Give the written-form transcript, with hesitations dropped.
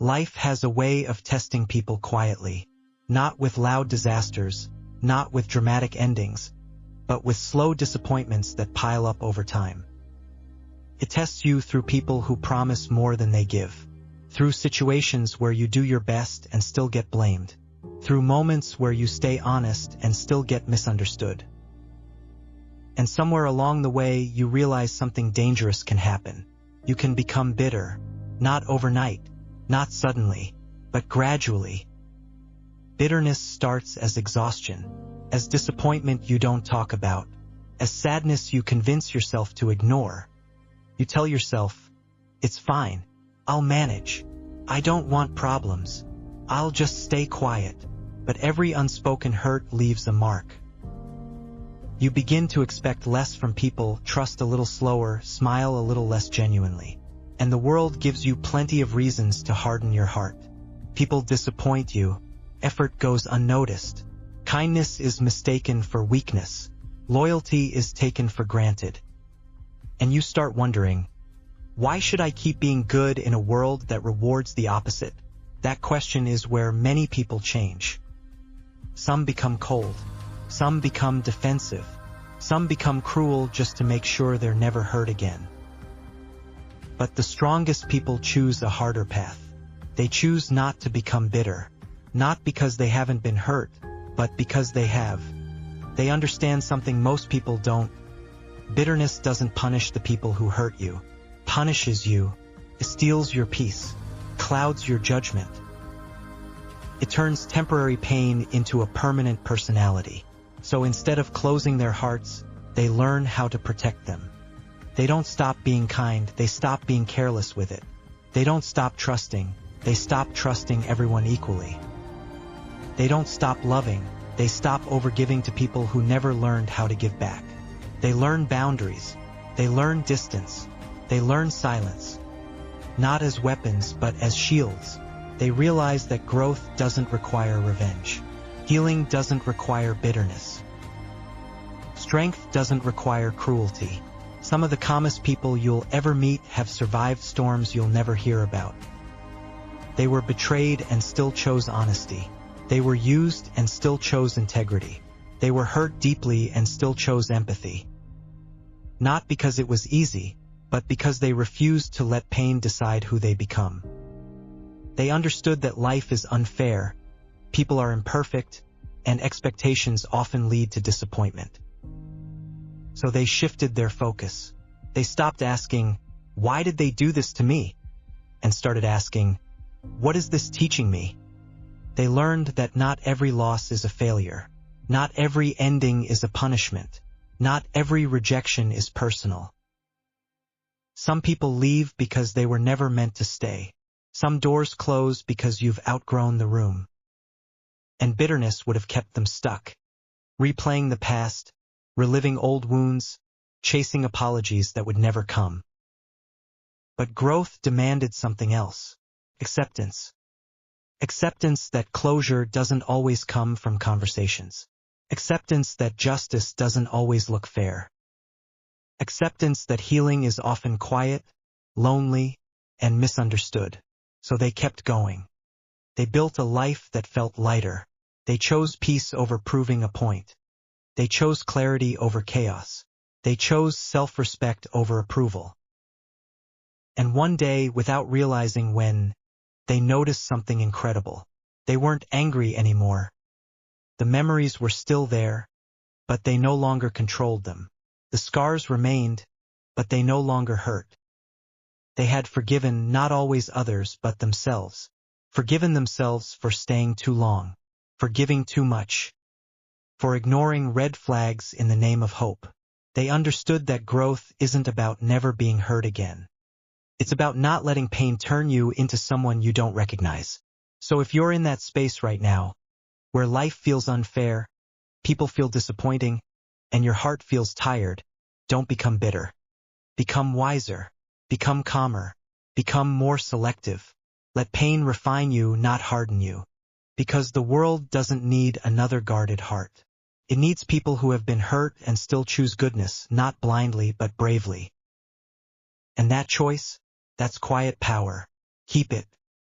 Life has a way of testing people quietly, not with loud disasters, not with dramatic endings, but with slow disappointments that pile up over time. It tests you through people who promise more than they give, through situations where you do your best and still get blamed, through moments where you stay honest and still get misunderstood. And somewhere along the way, you realize something dangerous can happen. You can become bitter, not overnight, not suddenly, but gradually. Bitterness starts as exhaustion, as disappointment you don't talk about, as sadness you convince yourself to ignore. You tell yourself, it's fine, I'll manage, I don't want problems, I'll just stay quiet. But every unspoken hurt leaves a mark. You begin to expect less from people, trust a little slower, smile a little less genuinely. And the world gives you plenty of reasons to harden your heart. People disappoint you, effort goes unnoticed, kindness is mistaken for weakness, loyalty is taken for granted. And you start wondering, why should I keep being good in a world that rewards the opposite? That question is where many people change. Some become cold, some become defensive, some become cruel just to make sure they're never hurt again. But the strongest people choose a harder path. They choose not to become bitter, not because they haven't been hurt, but because they have. They understand something most people don't. Bitterness doesn't punish the people who hurt you, punishes you, steals your peace, clouds your judgment. It turns temporary pain into a permanent personality. So instead of closing their hearts, they learn how to protect them. They don't stop being kind, they stop being careless with it. They don't stop trusting, they stop trusting everyone equally. They don't stop loving, they stop overgiving to people who never learned how to give back. They learn boundaries, they learn distance, they learn silence. Not as weapons, but as shields. They realize that growth doesn't require revenge. Healing doesn't require bitterness. Strength doesn't require cruelty. Some of the calmest people you'll ever meet have survived storms you'll never hear about. They were betrayed and still chose honesty. They were used and still chose integrity. They were hurt deeply and still chose empathy. Not because it was easy, but because they refused to let pain decide who they become. They understood that life is unfair, people are imperfect, and expectations often lead to disappointment. So they shifted their focus. They stopped asking, why did they do this to me? And started asking, what is this teaching me? They learned that not every loss is a failure. Not every ending is a punishment. Not every rejection is personal. Some people leave because they were never meant to stay. Some doors close because you've outgrown the room. And bitterness would have kept them stuck, replaying the past, reliving old wounds, chasing apologies that would never come. But growth demanded something else. Acceptance. Acceptance that closure doesn't always come from conversations. Acceptance that justice doesn't always look fair. Acceptance that healing is often quiet, lonely, and misunderstood. So they kept going. They built a life that felt lighter. They chose peace over proving a point. They chose clarity over chaos. They chose self-respect over approval. And one day, without realizing when, they noticed something incredible. They weren't angry anymore. The memories were still there, but they no longer controlled them. The scars remained, but they no longer hurt. They had forgiven not always others but themselves. Forgiven themselves for staying too long, for giving too much, for ignoring red flags in the name of hope. They understood that growth isn't about never being hurt again. It's about not letting pain turn you into someone you don't recognize. So if you're in that space right now, where life feels unfair, people feel disappointing, and your heart feels tired, don't become bitter. Become wiser. Become calmer. Become more selective. Let pain refine you, not harden you. Because the world doesn't need another guarded heart. It needs people who have been hurt and still choose goodness, not blindly but bravely. And that choice, that's quiet power. Keep it.